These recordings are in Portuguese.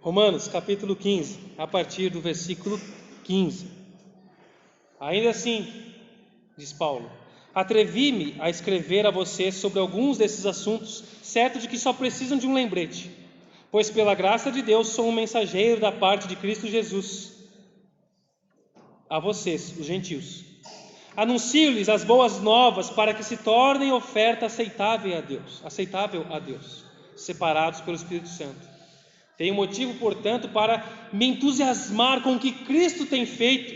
Romanos, capítulo 15, a partir do versículo 15. Ainda assim, diz Paulo, atrevi-me a escrever a vocês sobre alguns desses assuntos, certo de que só precisam de um lembrete, pois pela graça de Deus sou um mensageiro da parte de Cristo Jesus a vocês, os gentios. Anuncio-lhes as boas novas para que se tornem oferta aceitável a Deus, separados pelo Espírito Santo. Tenho motivo, portanto, para me entusiasmar com o que Cristo tem feito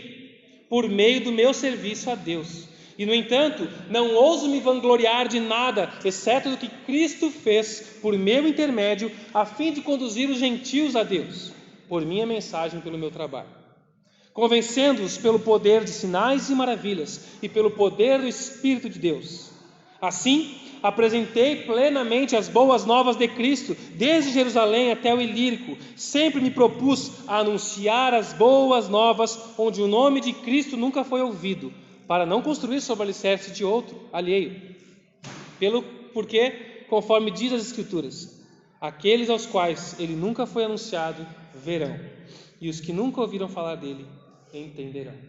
por meio do meu serviço a Deus. E, no entanto, não ouso me vangloriar de nada, exceto do que Cristo fez por meu intermédio, a fim de conduzir os gentios a Deus, por minha mensagem e pelo meu trabalho, convencendo-os pelo poder de sinais e maravilhas e pelo poder do Espírito de Deus. Assim, apresentei plenamente as boas novas de Cristo, desde Jerusalém até o Ilírico. Sempre me propus a anunciar as boas novas, onde o nome de Cristo nunca foi ouvido, para não construir sobre alicerce de outro, alheio. Porque, conforme diz as Escrituras, aqueles aos quais ele nunca foi anunciado verão, e os que nunca ouviram falar dele entenderão.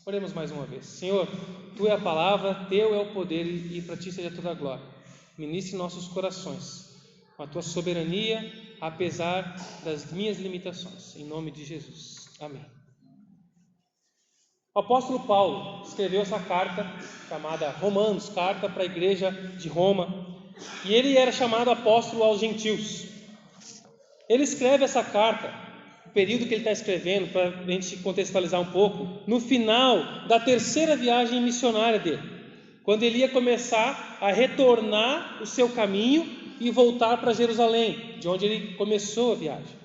Oremos mais uma vez. Senhor, Tu é a palavra, Teu é o poder e para Ti seja toda a glória. Ministre nossos corações com a Tua soberania, apesar das minhas limitações. Em nome de Jesus. Amém. O apóstolo Paulo escreveu essa carta, chamada Romanos, carta para a igreja de Roma, e ele era chamado apóstolo aos gentios. Ele escreve essa carta, o período que ele está escrevendo, para a gente contextualizar um pouco, no final da terceira viagem missionária dele, quando ele ia começar a retornar o seu caminho e voltar para Jerusalém, de onde ele começou a viagem.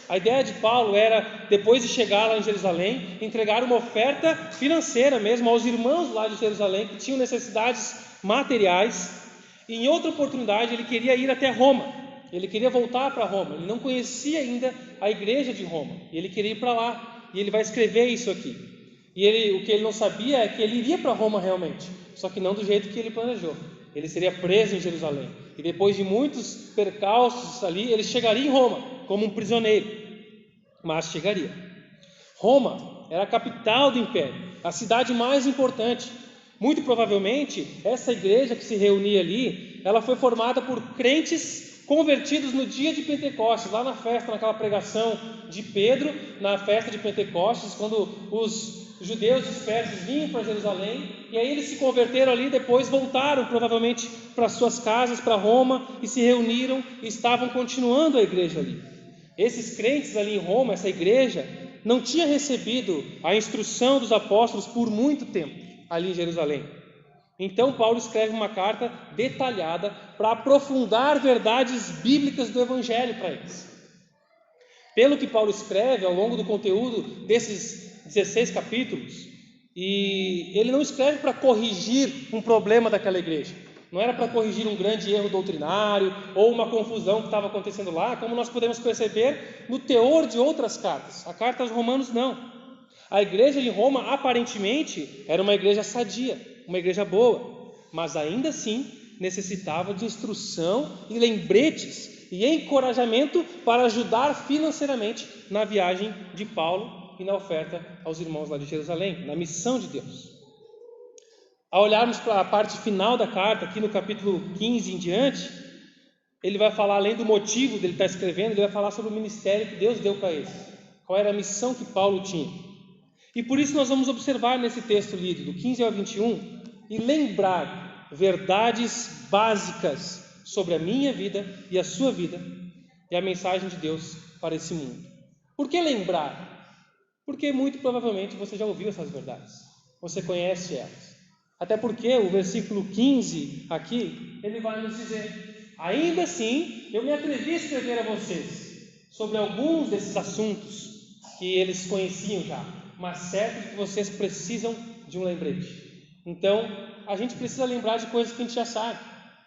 A ideia de Paulo era, depois de chegar lá em Jerusalém, entregar uma oferta financeira mesmo aos irmãos lá de Jerusalém, que tinham necessidades materiais, e em outra oportunidade ele queria ir até Roma. Ele queria voltar para Roma, ele não conhecia ainda a igreja de Roma, e ele queria ir para lá, e ele vai escrever isso aqui. E o que ele não sabia é que ele iria para Roma realmente, só que não do jeito que ele planejou. Ele seria preso em Jerusalém, e depois de muitos percalços ali, ele chegaria em Roma, como um prisioneiro, mas chegaria. Roma era a capital do império, a cidade mais importante. Muito provavelmente, essa igreja que se reunia ali, ela foi formada por crentes convertidos no dia de Pentecostes, lá na festa, naquela pregação de Pedro, na festa de Pentecostes, quando os judeus dispersos vinham para Jerusalém, e aí eles se converteram ali, depois voltaram provavelmente para suas casas, para Roma, e se reuniram e estavam continuando a igreja ali. Esses crentes ali em Roma, essa igreja, não tinha recebido a instrução dos apóstolos por muito tempo ali em Jerusalém. Então Paulo escreve uma carta detalhada para aprofundar verdades bíblicas do Evangelho para eles. Pelo que Paulo escreve ao longo do conteúdo desses 16 capítulos, e ele não escreve para corrigir um problema daquela igreja, não era para corrigir um grande erro doutrinário ou uma confusão que estava acontecendo lá, como nós podemos perceber no teor de outras cartas. A carta aos Romanos não. A igreja de Roma aparentemente era uma igreja sadia, uma igreja boa, mas ainda assim necessitava de instrução e lembretes e encorajamento para ajudar financeiramente na viagem de Paulo e na oferta aos irmãos lá de Jerusalém, na missão de Deus. Ao olharmos para a parte final da carta, aqui no capítulo 15 em diante, ele vai falar, além do motivo dele estar escrevendo, ele vai falar sobre o ministério que Deus deu para ele, qual era a missão que Paulo tinha. E por isso nós vamos observar nesse texto lido, do 15 ao 21, e lembrar verdades básicas sobre a minha vida e a sua vida e a mensagem de Deus para esse mundo. Por que lembrar? Porque muito provavelmente você já ouviu essas verdades, você conhece elas. Até porque o versículo 15 aqui, ele vai nos dizer: ainda assim, eu me atrevi a escrever a vocês sobre alguns desses assuntos que eles conheciam já, mas certo que vocês precisam de um lembrete. Então, a gente precisa lembrar de coisas que a gente já sabe.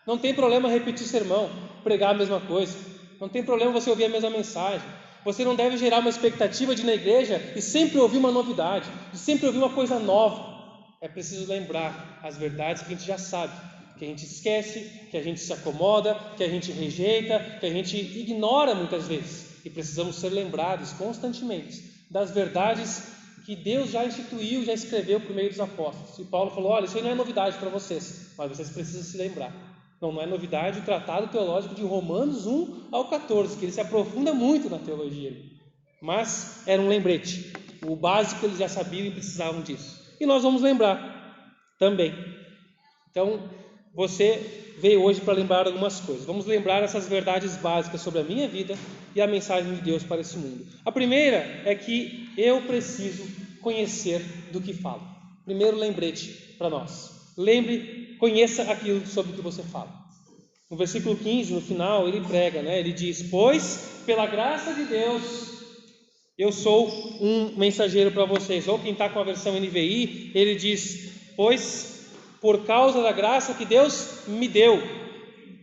Não tem problema repetir sermão, pregar a mesma coisa. Não tem problema você ouvir a mesma mensagem. Você não deve gerar uma expectativa de ir na igreja e sempre ouvir uma novidade, e sempre ouvir uma coisa nova. É preciso lembrar as verdades que a gente já sabe, que a gente esquece, que a gente se acomoda, que a gente rejeita, que a gente ignora muitas vezes. e precisamos ser lembrados constantemente das verdades que Deus já instituiu, já escreveu por meio dos apóstolos. E Paulo falou: olha, isso aí não é novidade para vocês, mas vocês precisam se lembrar. Não é novidade o tratado teológico de Romanos 1 ao 14, que ele se aprofunda muito na teologia. Mas era um lembrete. O básico eles já sabiam e precisavam disso. E nós vamos lembrar também. Então, você veio hoje para lembrar algumas coisas. Vamos lembrar essas verdades básicas sobre a minha vida e a mensagem de Deus para esse mundo. A primeira é que eu preciso conhecer do que falo. Primeiro lembrete para nós. Conheça aquilo sobre o que você fala. No versículo 15, no final, ele prega, ele diz: pois, pela graça de Deus, eu sou um mensageiro para vocês. Ou quem está com a versão NVI, ele diz: pois, por causa da graça que Deus me deu,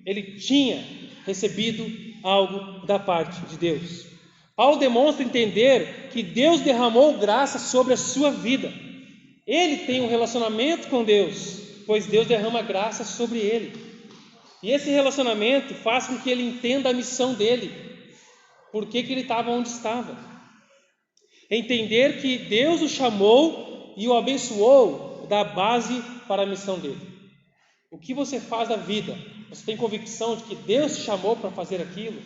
ele tinha recebido algo da parte de Deus. Paulo demonstra entender que Deus derramou graça sobre a sua vida. Ele tem um relacionamento com Deus, pois Deus derrama graça sobre ele. E esse relacionamento faz com que ele entenda a missão dele. Por que ele estava onde estava? Entender que Deus o chamou e o abençoou da base para a missão dele. O que você faz da vida? Você tem convicção de que Deus te chamou para fazer aquilo?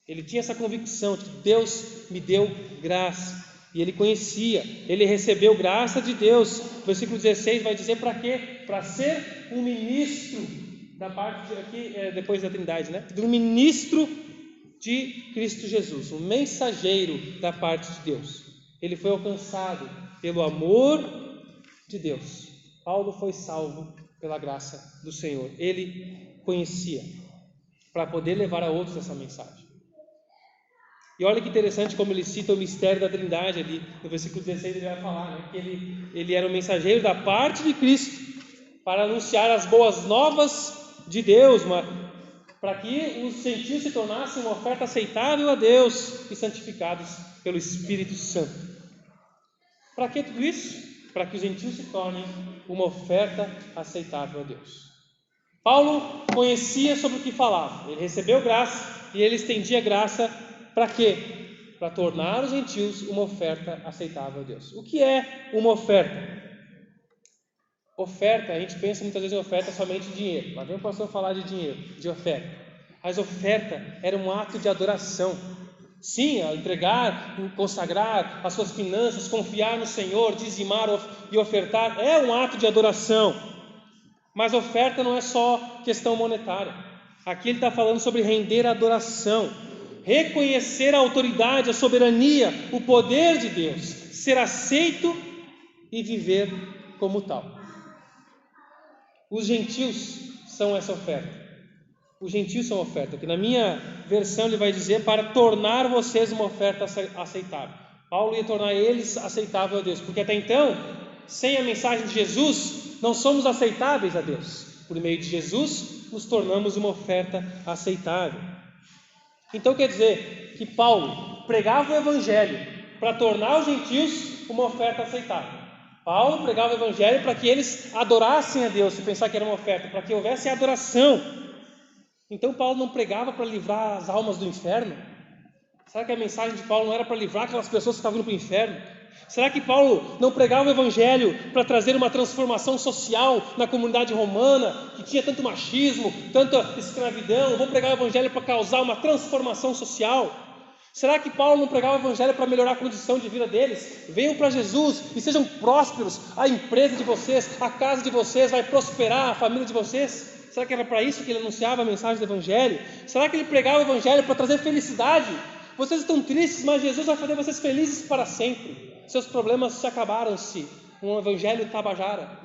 Ele tinha essa convicção de que Deus me deu graça. E ele conhecia, ele recebeu graça de Deus. O versículo 16 vai dizer para quê? Para ser um ministro da parte aqui, depois da Trindade, do ministro de Cristo Jesus, um mensageiro da parte de Deus. Ele foi alcançado pelo amor de Deus. Paulo foi salvo pela graça do Senhor. Ele conhecia para poder levar a outros essa mensagem. E olha que interessante como ele cita o mistério da Trindade ali, no versículo 16 ele vai falar, que ele era um mensageiro da parte de Cristo para anunciar as boas novas de Deus, para que os gentios se tornassem uma oferta aceitável a Deus e santificados pelo Espírito Santo. Para que tudo isso? Para que os gentios se tornem uma oferta aceitável a Deus. Paulo conhecia sobre o que falava, ele recebeu graça e ele estendia graça para quê? Para tornar os gentios uma oferta aceitável a Deus. O que é uma oferta? Oferta, a gente pensa muitas vezes em oferta somente de dinheiro. Lá vem o pastor falar de dinheiro, de oferta. Mas oferta era um ato de adoração. Sim, entregar, consagrar as suas finanças, confiar no Senhor, dizimar e ofertar é um ato de adoração. Mas oferta não é só questão monetária. Aqui ele está falando sobre render adoração, reconhecer a autoridade, a soberania, o poder de Deus, ser aceito e viver como tal. Os gentios são essa oferta. Os gentios são oferta. Aqui na minha versão ele vai dizer para tornar vocês uma oferta aceitável. Paulo ia tornar eles aceitável a Deus, porque até então, sem a mensagem de Jesus, não somos aceitáveis a Deus. Por meio de Jesus, nos tornamos uma oferta aceitável. Então quer dizer que Paulo pregava o Evangelho para tornar os gentios uma oferta aceitável. Paulo pregava o Evangelho para que eles adorassem a Deus, se pensar que era uma oferta, para que houvesse adoração. Então Paulo não pregava para livrar as almas do inferno? Será que a mensagem de Paulo não era para livrar aquelas pessoas que estavam indo para o inferno? Será que Paulo não pregava o Evangelho para trazer uma transformação social na comunidade romana, que tinha tanto machismo, tanta escravidão? Vou pregar o Evangelho para causar uma transformação social? Será que Paulo não pregava o Evangelho para melhorar a condição de vida deles? Venham para Jesus e sejam prósperos, a empresa de vocês, a casa de vocês vai prosperar, a família de vocês. Será que era para isso que ele anunciava a mensagem do Evangelho? Será que ele pregava o Evangelho para trazer felicidade? Vocês estão tristes, mas Jesus vai fazer vocês felizes para sempre. Seus problemas se acabaram-se. Um Evangelho tabajara.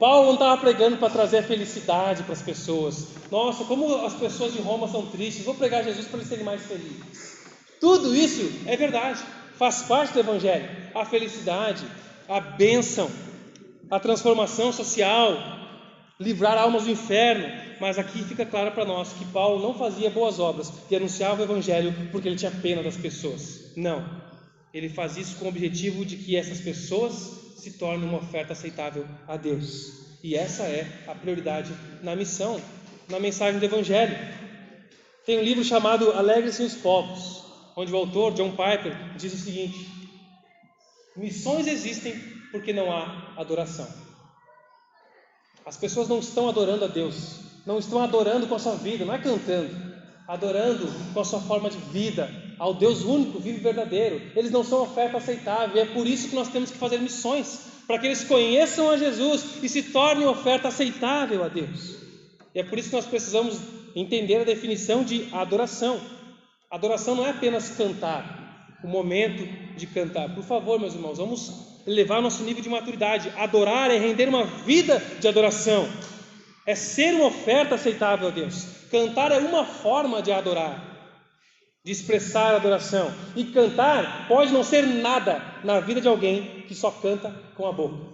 Paulo não estava pregando para trazer felicidade para as pessoas. Nossa, como as pessoas de Roma são tristes, vou pregar Jesus para eles serem mais felizes. Tudo isso é verdade, faz parte do Evangelho. A felicidade, a bênção, a transformação social, livrar almas do inferno. Mas aqui fica claro para nós que Paulo não fazia boas obras e anunciava o Evangelho porque ele tinha pena das pessoas. Não, ele fazia isso com o objetivo de que essas pessoas se torne uma oferta aceitável a Deus. E essa é a prioridade na missão, na mensagem do Evangelho. Tem um livro chamado Alegrem-se os Povos, onde o autor, John Piper, diz o seguinte: missões existem porque não há adoração. As pessoas não estão adorando a Deus, não estão adorando com a sua vida, não é cantando, adorando com a sua forma de vida, ao Deus único, vivo e verdadeiro. Eles não são oferta aceitável, e é por isso que nós temos que fazer missões, para que eles conheçam a Jesus e se tornem oferta aceitável a Deus. E é por isso que nós precisamos entender a definição de adoração. Adoração não é apenas cantar, o momento de cantar. Por favor, meus irmãos, vamos elevar nosso nível de maturidade. Adorar é render uma vida de adoração, é ser uma oferta aceitável a Deus. Cantar é uma forma de adorar, de expressar adoração. E cantar pode não ser nada na vida de alguém que só canta com a boca,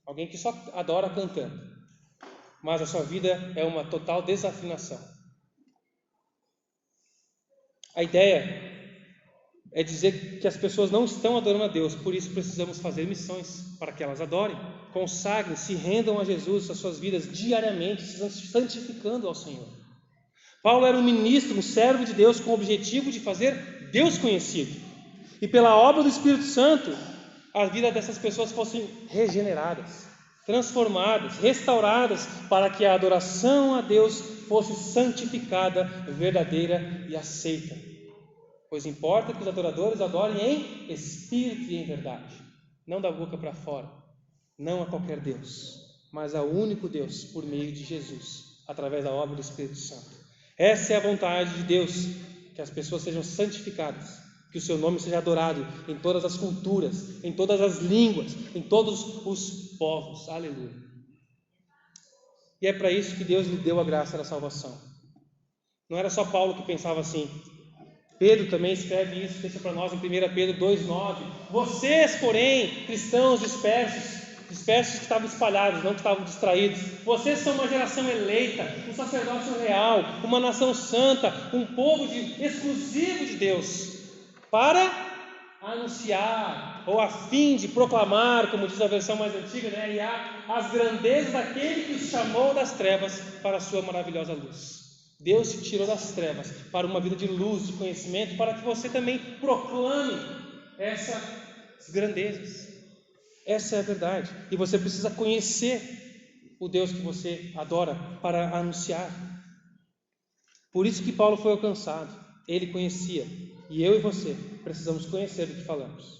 alguém que só adora cantando, mas a sua vida é uma total desafinação. A ideia é dizer que as pessoas não estão adorando a Deus, por isso precisamos fazer missões para que elas adorem, consagrem, se rendam a Jesus, as suas vidas diariamente, se santificando ao Senhor. Paulo era um ministro, um servo de Deus, com o objetivo de fazer Deus conhecido, e pela obra do Espírito Santo, a vida dessas pessoas fossem regeneradas, transformadas, restauradas, para que a adoração a Deus fosse santificada, verdadeira e aceita. Pois importa que os adoradores adorem em espírito e em verdade, não da boca para fora, não a qualquer Deus, mas ao único Deus por meio de Jesus, através da obra do Espírito Santo. Essa é a vontade de Deus, que as pessoas sejam santificadas, que o seu nome seja adorado em todas as culturas, em todas as línguas, em todos os povos. Aleluia. E é para isso que Deus lhe deu a graça da salvação. Não era só Paulo que pensava assim. Pedro também escreve isso, deixa para nós em 1 Pedro 2,9. Vocês, porém, cristãos dispersos que estavam espalhados, não que estavam distraídos, vocês são uma geração eleita, um sacerdócio real, uma nação santa, um povo exclusivo de Deus, para anunciar, ou a fim de proclamar, como diz a versão mais antiga, as grandezas daquele que os chamou das trevas para a sua maravilhosa luz. Deus te tirou das trevas para uma vida de luz, de conhecimento, para que você também proclame essas grandezas. Essa é a verdade. E você precisa conhecer o Deus que você adora para anunciar. Por isso que Paulo foi alcançado. Ele conhecia. E eu e você precisamos conhecer do que falamos.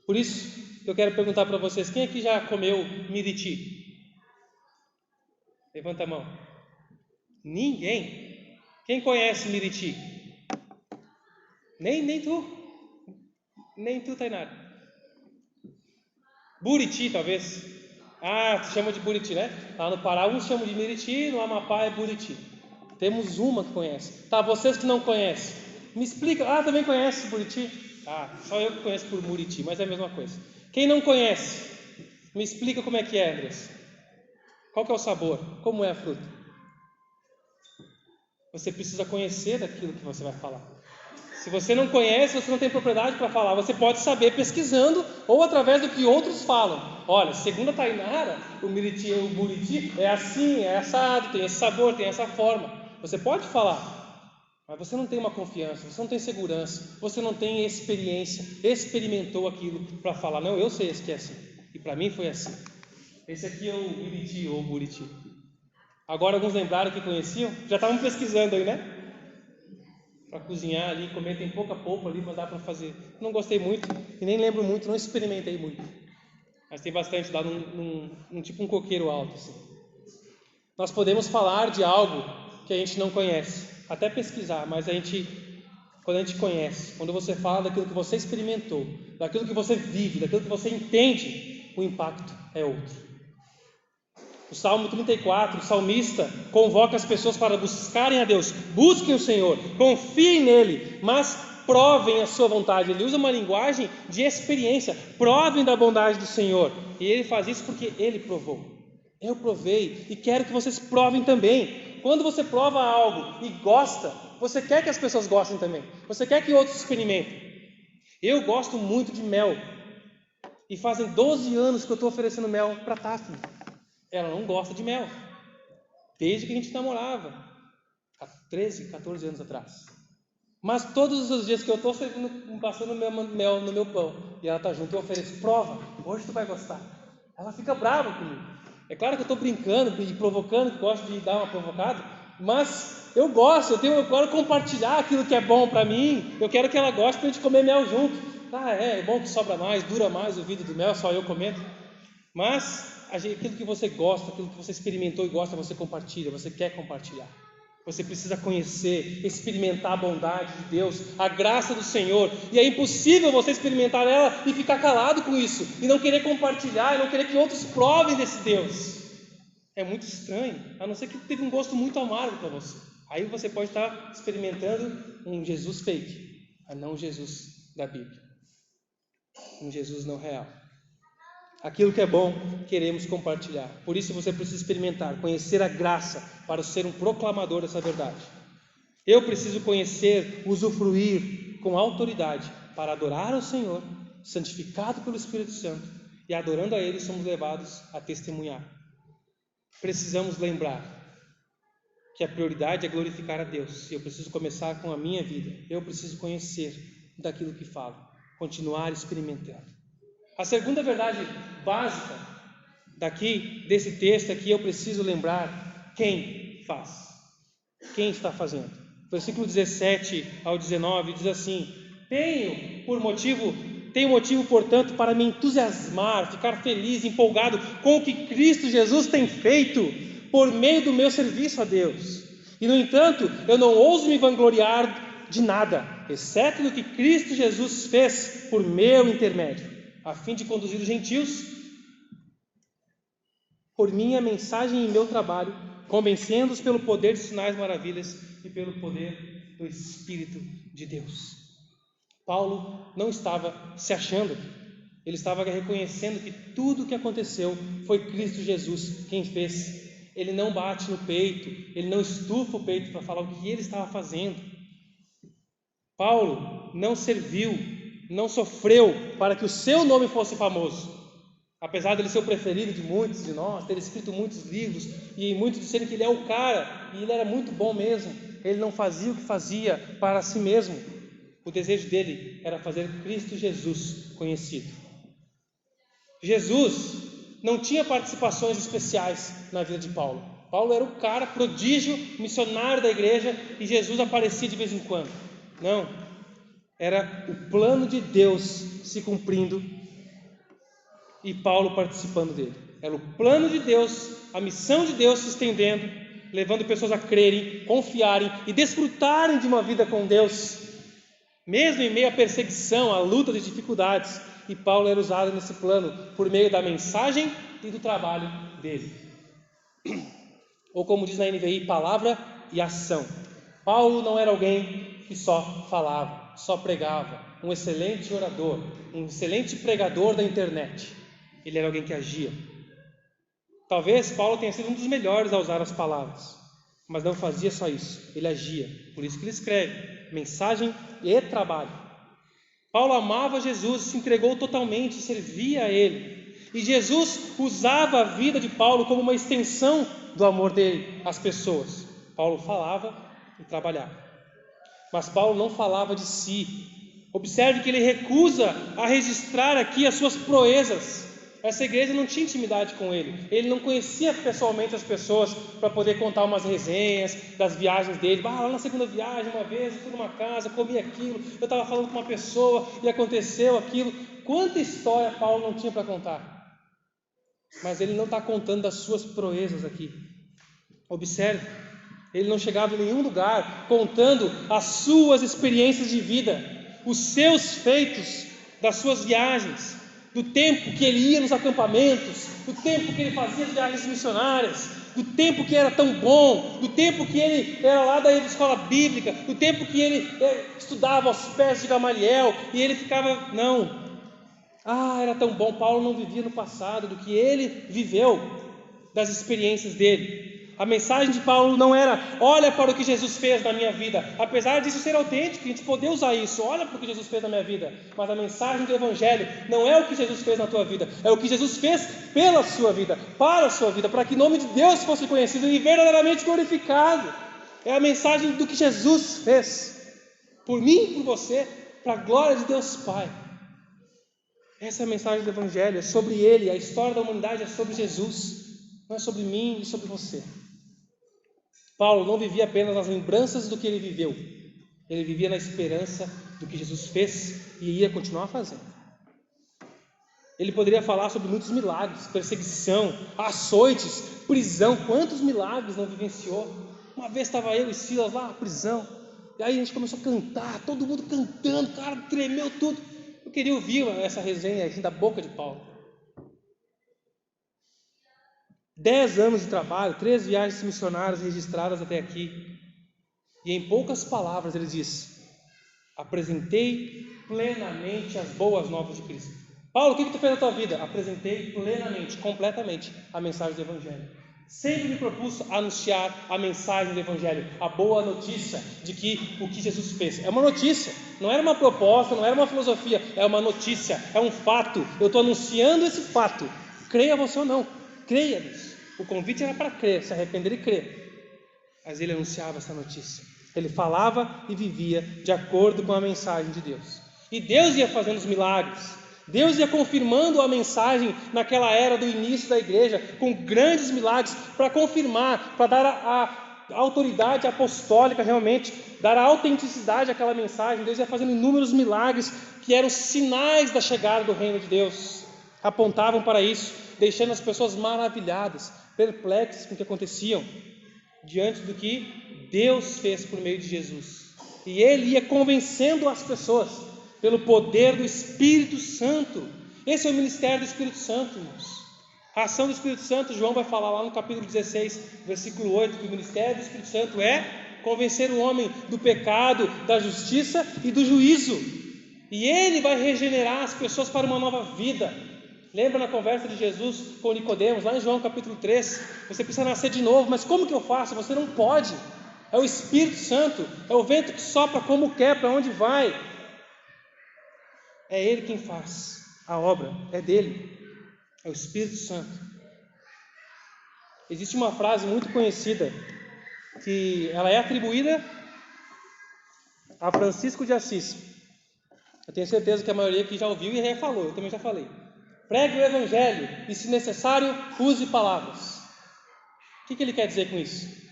Por isso eu quero perguntar para vocês: quem aqui já comeu miriti? Levanta a mão. Ninguém. Quem conhece miriti? Nem tu. Nem tu, Tainara. Buriti, talvez. Chama de buriti, né? Lá no Pará uns chamam de miriti, no Amapá é buriti. Temos uma que conhece. Tá, vocês que não conhecem, me explica. Também conhece buriti? Só eu que conheço por muriti, mas é a mesma coisa. Quem não conhece, me explica como é que é, Andrés. Qual que é o sabor? Como é a fruta? Você precisa conhecer daquilo que você vai falar. Se você não conhece, você não tem propriedade para falar. Você pode saber pesquisando ou através do que outros falam. Olha, segundo a Tainara, o miriti e o buriti é assim, é assado, tem esse sabor, tem essa forma. Você pode falar, mas você não tem uma confiança, você não tem segurança, você não tem experiência, experimentou aquilo para falar. Não, eu sei esse que é assim. E para mim foi assim. Esse aqui é o miriti ou o buriti. Agora alguns lembraram que conheciam? Já estavam pesquisando aí, né? Para cozinhar ali, comer, tem pouca polpa ali, mas dá para fazer. Não gostei muito e nem lembro muito, não experimentei muito. Mas tem bastante lá num tipo um coqueiro alto assim. Nós podemos falar de algo que a gente não conhece, até pesquisar, mas quando a gente conhece, quando você fala daquilo que você experimentou, daquilo que você vive, daquilo que você entende, o impacto é outro. O Salmo 34, o salmista convoca as pessoas para buscarem a Deus. Busquem o Senhor, confiem nele, mas provem a sua vontade. Ele usa uma linguagem de experiência. Provem da bondade do Senhor. E ele faz isso porque ele provou. Eu provei e quero que vocês provem também. Quando você prova algo e gosta, você quer que as pessoas gostem também. Você quer que outros experimentem. Eu gosto muito de mel. E fazem 12 anos que eu estou oferecendo mel para a Tafne. Ela não gosta de mel, desde que a gente namorava. há 13, 14 anos atrás. Mas todos os dias que eu estou passando mel no meu pão e ela está junto, eu ofereço, prova, hoje tu vai gostar. Ela fica brava comigo. É claro que eu estou brincando e provocando, gosto de dar uma provocada, mas eu gosto, eu quero compartilhar aquilo que é bom para mim, eu quero que ela goste para a gente comer mel junto. É bom que sobra mais, dura mais o vidro do mel, só eu comendo. Mas aquilo que você gosta, aquilo que você experimentou e gosta, você compartilha, você quer compartilhar. Você precisa conhecer, experimentar a bondade de Deus, a graça do Senhor. E é impossível você experimentar ela e ficar calado com isso, e não querer compartilhar, e não querer que outros provem desse Deus. É muito estranho, a não ser que teve um gosto muito amargo para você. Aí você pode estar experimentando um Jesus fake, mas não um Jesus da Bíblia. Um Jesus não real. Aquilo que é bom, queremos compartilhar. Por isso você precisa experimentar, conhecer a graça para ser um proclamador dessa verdade. Eu preciso conhecer, usufruir com autoridade para adorar ao Senhor, santificado pelo Espírito Santo, e adorando a Ele somos levados a testemunhar. Precisamos lembrar que a prioridade é glorificar a Deus. E eu preciso começar com a minha vida. Eu preciso conhecer daquilo que falo, continuar experimentando. A segunda verdade básica desse texto é que eu preciso lembrar quem faz, quem está fazendo. Versículo 17 ao 19 diz assim: Tenho motivo, portanto, para me entusiasmar, ficar feliz, empolgado com o que Cristo Jesus tem feito por meio do meu serviço a Deus. E, no entanto, eu não ouso me vangloriar de nada, exceto do que Cristo Jesus fez por meu intermédio, a fim de conduzir os gentios por minha mensagem e meu trabalho, convencendo-os pelo poder de sinais, maravilhas e pelo poder do Espírito de Deus. Paulo não estava se achando, ele estava reconhecendo que tudo o que aconteceu foi Cristo Jesus quem fez. Ele não bate no peito, ele não estufa o peito para falar o que ele estava fazendo. Paulo não serviu, não sofreu para que o seu nome fosse famoso, apesar de ele ser o preferido de muitos de nós, ter escrito muitos livros e muitos disserem que ele é o cara, e ele era muito bom mesmo. Ele não fazia o que fazia para si mesmo. O desejo dele era fazer Cristo Jesus conhecido. Jesus não tinha participações especiais na vida de Paulo. Paulo era o cara prodígio, missionário da igreja, e Jesus aparecia de vez em quando. Não, era o plano de Deus se cumprindo e Paulo participando dele. Era o plano de Deus, a missão de Deus se estendendo, levando pessoas a crerem, confiarem e desfrutarem de uma vida com Deus, mesmo em meio à perseguição, à luta de dificuldades. E Paulo era usado nesse plano por meio da mensagem e do trabalho dele. Ou como diz na NVI, palavra e ação. Paulo não era alguém que só falava, só pregava, um excelente orador, um excelente pregador da internet. Ele era alguém que agia. Talvez Paulo tenha sido um dos melhores a usar as palavras, mas não fazia só isso, ele agia. Por isso que ele escreve mensagem e trabalho. Paulo amava Jesus, se entregou totalmente, servia a Ele. E Jesus usava a vida de Paulo como uma extensão do amor dele às pessoas. Paulo falava e trabalhava. Mas Paulo não falava de si. Observe que ele recusa a registrar aqui as suas proezas. Essa igreja não tinha intimidade com ele. Ele não conhecia pessoalmente as pessoas para poder contar umas resenhas das viagens dele. Lá na segunda viagem, uma vez, eu fui numa casa, comi aquilo, eu estava falando com uma pessoa e aconteceu aquilo. Quanta história Paulo não tinha para contar. Mas ele não está contando das suas proezas aqui. Observe, ele não chegava em nenhum lugar contando as suas experiências de vida, os seus feitos das suas viagens, do tempo que ele ia nos acampamentos, do tempo que ele fazia as viagens missionárias, do tempo que era tão bom, do tempo que ele era lá da escola bíblica, do tempo que ele estudava aos pés de Gamaliel, e ele ficava, era tão bom. Paulo não vivia no passado, do que ele viveu, das experiências dele. A mensagem de Paulo não era, olha para o que Jesus fez na minha vida, apesar disso ser autêntico, a gente poder usar isso, olha para o que Jesus fez na minha vida, mas a mensagem do Evangelho não é o que Jesus fez na tua vida, é o que Jesus fez pela sua vida, para a sua vida, para que o nome de Deus fosse conhecido e verdadeiramente glorificado. É a mensagem do que Jesus fez por mim e por você, para a glória de Deus Pai. Essa é a mensagem do Evangelho, é sobre Ele. A história da humanidade é sobre Jesus, não é sobre mim e sobre você. Paulo não vivia apenas nas lembranças do que ele viveu, ele vivia na esperança do que Jesus fez e ia continuar fazendo. Ele poderia falar sobre muitos milagres, perseguição, açoites, prisão. Quantos milagres não vivenciou? Uma vez estava eu e Silas lá na prisão, e aí a gente começou a cantar, todo mundo cantando, cara, tremeu tudo. Eu queria ouvir essa resenha assim, da boca de Paulo. 10 anos de trabalho, 3 viagens missionárias registradas até aqui. E em poucas palavras ele diz: apresentei plenamente as boas novas de Cristo. Paulo, o que tu fez na tua vida? Apresentei plenamente, completamente a mensagem do Evangelho. Sempre me propus anunciar a mensagem do Evangelho, a boa notícia de que o que Jesus fez. É uma notícia, não era uma proposta, não era uma filosofia, é uma notícia, é um fato. Eu estou anunciando esse fato. Creia você ou não, creia nisso. O convite era para crer, se arrepender e crer. Mas ele anunciava essa notícia. Ele falava e vivia de acordo com a mensagem de Deus. E Deus ia fazendo os milagres. Deus ia confirmando a mensagem naquela era do início da igreja, com grandes milagres, para confirmar, para dar a autoridade apostólica realmente, dar a autenticidade àquela mensagem. Deus ia fazendo inúmeros milagres que eram sinais da chegada do reino de Deus, apontavam para isso, deixando as pessoas maravilhadas, perplexas com o que aconteciam, diante do que Deus fez por meio de Jesus. E Ele ia convencendo as pessoas pelo poder do Espírito Santo. Esse é o ministério do Espírito Santo, irmãos. A ação do Espírito Santo, João vai falar lá no capítulo 16, versículo 8, que o ministério do Espírito Santo é convencer o homem do pecado, da justiça e do juízo. E Ele vai regenerar as pessoas para uma nova vida. Lembra na conversa de Jesus com Nicodemos, lá em João capítulo 3, você precisa nascer de novo, mas como que eu faço? Você não pode. É o Espírito Santo, é o vento que sopra como quer, para onde vai. É Ele quem faz a obra, é dele, é o Espírito Santo. Existe uma frase muito conhecida, que ela é atribuída a Francisco de Assis. Eu tenho certeza que a maioria aqui já ouviu e já falou, eu também já falei. Pregue o Evangelho e, se necessário, use palavras. O que ele quer dizer com isso?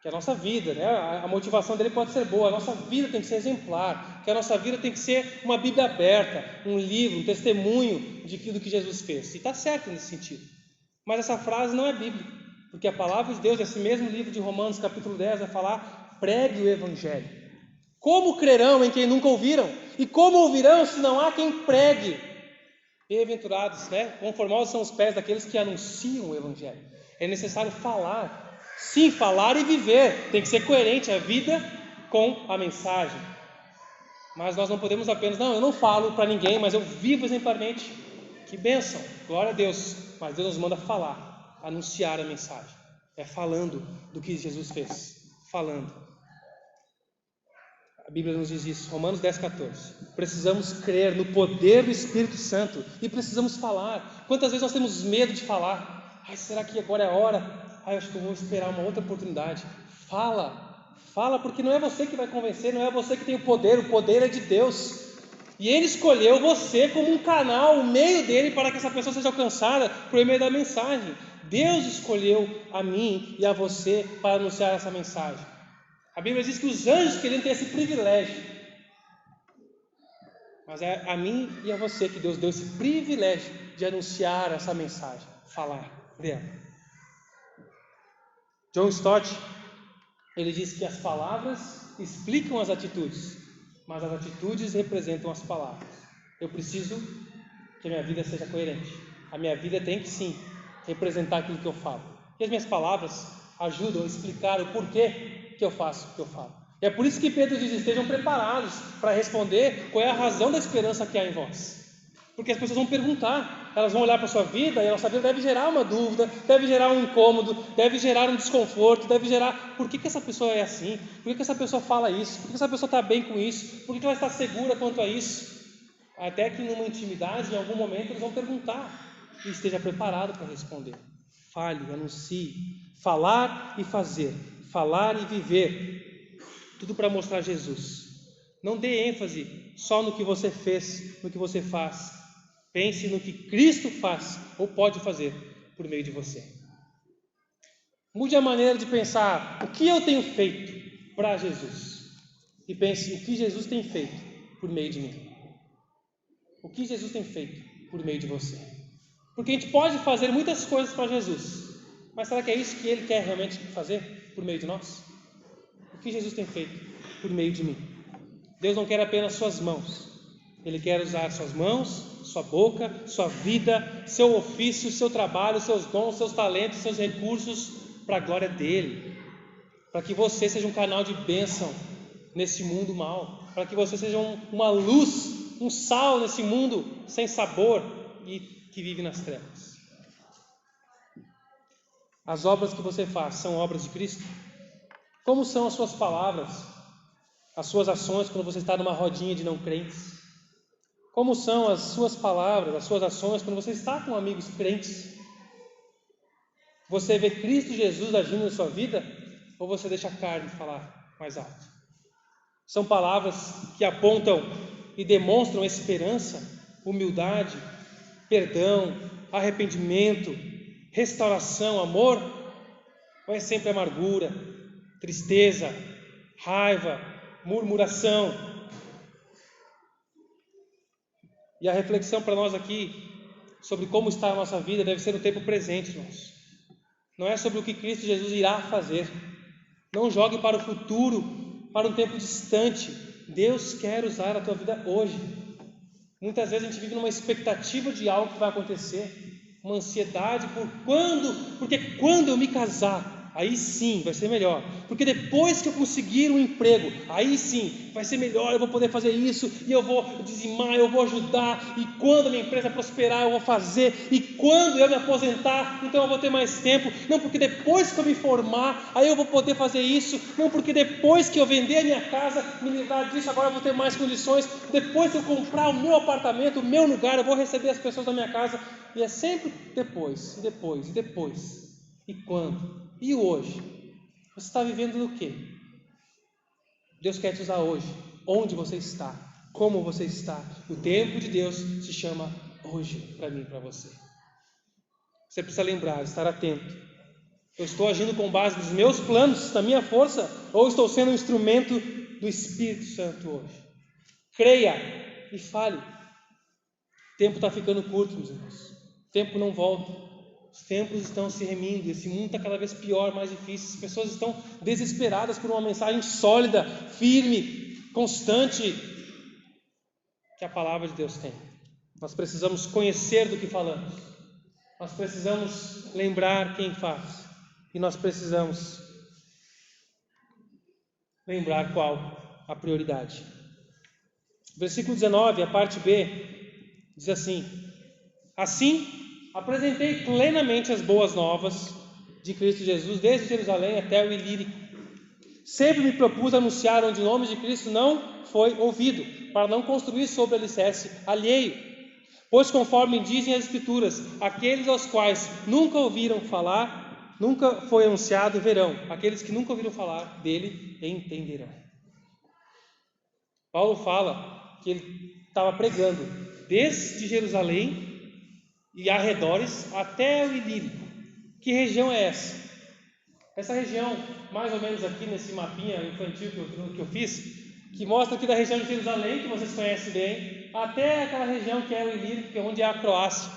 Que a nossa vida, né, a motivação dele pode ser boa, a nossa vida tem que ser exemplar, que a nossa vida tem que ser uma Bíblia aberta, um livro, um testemunho do que Jesus fez. E está certo nesse sentido. Mas essa frase não é bíblica, porque a palavra de Deus, esse mesmo livro de Romanos, capítulo 10, vai falar: pregue o Evangelho. Como crerão em quem nunca ouviram? E como ouvirão se não há quem pregue? Bem-aventurados, né? Conformosos são os pés daqueles que anunciam o Evangelho. É necessário falar. Sim, falar e viver, tem que ser coerente a vida com a mensagem. Mas nós não podemos apenas, não, eu não falo para ninguém, mas eu vivo exemplarmente. Que bênção, glória a Deus. Mas Deus nos manda falar, anunciar a mensagem. É falando do que Jesus fez, falando. A Bíblia nos diz isso, Romanos 10,14. Precisamos crer no poder do Espírito Santo e precisamos falar. Quantas vezes nós temos medo de falar? Ai, será que agora é a hora? Eu acho que eu vou esperar uma outra oportunidade. Fala, porque não é você que vai convencer, não é você que tem o poder é de Deus. E Ele escolheu você como um canal, um meio dele para que essa pessoa seja alcançada por meio da mensagem. Deus escolheu a mim e a você para anunciar essa mensagem. A Bíblia diz que os anjos queriam ter esse privilégio. Mas é a mim e a você que Deus deu esse privilégio de anunciar essa mensagem, falar dela. John Stott, ele diz que as palavras explicam as atitudes, mas as atitudes representam as palavras. Eu preciso que a minha vida seja coerente. A minha vida tem que sim representar aquilo que eu falo. E as minhas palavras ajudam a explicar o porquê que eu faço o que eu falo. E é por isso que Pedro diz: estejam preparados para responder qual é a razão da esperança que há em vós. Porque as pessoas vão perguntar, elas vão olhar para a sua vida e a nossa vida deve gerar uma dúvida, deve gerar um incômodo, deve gerar um desconforto, deve gerar: por que essa pessoa é assim? Por que essa pessoa fala isso? Por que essa pessoa está bem com isso? Por que ela está segura quanto a isso? Até que numa intimidade, em algum momento, eles vão perguntar e esteja preparado para responder. Fale, anuncie, falar e fazer. falar e viver, tudo para mostrar Jesus. Não dê ênfase só no que você fez, no que você faz. Pense no que Cristo faz ou pode fazer por meio de você. Mude a maneira de pensar, o que eu tenho feito para Jesus? E pense, o que Jesus tem feito por meio de mim? O que Jesus tem feito por meio de você? Porque a gente pode fazer muitas coisas para Jesus, mas será que é isso que Ele quer realmente fazer por meio de nós? O que Jesus tem feito por meio de mim? Deus não quer apenas suas mãos. Ele quer usar suas mãos, sua boca, sua vida, seu ofício, seu trabalho, seus dons, seus talentos, seus recursos para a glória dEle. Para que você seja um canal de bênção nesse mundo mau. Para que você seja uma luz, um sal nesse mundo sem sabor e que vive nas trevas. As obras que você faz são obras de Cristo? Como são as suas palavras, as suas ações quando você está numa rodinha de não crentes? Como são as suas palavras, as suas ações quando você está com amigos crentes? Você vê Cristo Jesus agindo na sua vida ou você deixa a carne falar mais alto? São palavras que apontam e demonstram esperança, humildade, perdão, arrependimento, restauração, amor? Ou é sempre amargura, tristeza, raiva, murmuração? E a reflexão para nós aqui sobre como está a nossa vida deve ser no tempo presente, irmãos. Não é sobre o que Cristo Jesus irá fazer. Não jogue para o futuro, para um tempo distante. Deus quer usar a tua vida hoje. Muitas vezes a gente vive numa expectativa de algo que vai acontecer, uma ansiedade porque quando eu me casar, aí sim vai ser melhor, porque depois que eu conseguir um emprego, aí sim vai ser melhor, eu vou poder fazer isso, e eu vou dizimar, eu vou ajudar, e quando a minha empresa prosperar eu vou fazer, e quando eu me aposentar, então eu vou ter mais tempo, não porque depois que eu me formar, aí eu vou poder fazer isso, não porque depois que eu vender a minha casa, me livrar disso, agora eu vou ter mais condições, depois que eu comprar o meu apartamento, o meu lugar, eu vou receber as pessoas da minha casa, e é sempre depois, e depois, e depois, e quando? E hoje? Você está vivendo do quê? Deus quer te usar hoje. Onde você está? Como você está? O tempo de Deus se chama hoje, para mim e para você. Você precisa lembrar, estar atento. Eu estou agindo com base nos meus planos, na minha força, ou estou sendo um instrumento do Espírito Santo hoje? Creia e fale. O tempo está ficando curto, meus irmãos. O tempo não volta. Os tempos estão se remindo, esse mundo está cada vez pior, mais difícil. As pessoas estão desesperadas por uma mensagem sólida, firme, constante, que a palavra de Deus tem. Nós precisamos conhecer do que falamos. Nós precisamos lembrar quem faz. E nós precisamos lembrar qual a prioridade. Versículo 19, a parte B, diz assim: assim, apresentei plenamente as boas novas de Cristo Jesus, desde Jerusalém até o Ilírico. Sempre me propus anunciar onde o nome de Cristo não foi ouvido, para não construir sobre alicerce alheio. Pois conforme dizem as Escrituras, aqueles aos quais nunca ouviram falar, nunca foi anunciado, verão. Aqueles que nunca ouviram falar dele, entenderão. Paulo fala que ele estava pregando desde Jerusalém e arredores até o Ilírico. Que região é essa? Essa região, mais ou menos aqui nesse mapinha infantil que eu fiz, que mostra aqui da região de Jerusalém, que vocês conhecem bem, até aquela região que é o Ilírico, que é onde é a Croácia.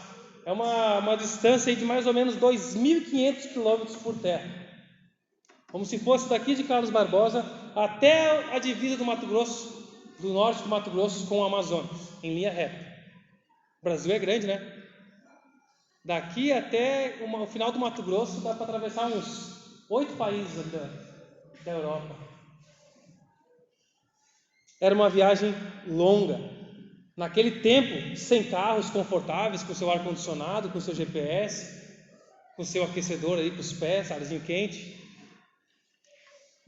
É uma distância aí de mais ou menos 2.500 quilômetros por terra. Como se fosse daqui de Carlos Barbosa até a divisa do Mato Grosso, do norte do Mato Grosso com o Amazonas, em linha reta. O Brasil é grande, né? Daqui até o final do Mato Grosso dá para atravessar uns 8 países da Europa. Era uma viagem longa. Naquele tempo, sem carros confortáveis, com seu ar-condicionado, com seu GPS, com seu aquecedor aí para os pés, arzinho quente.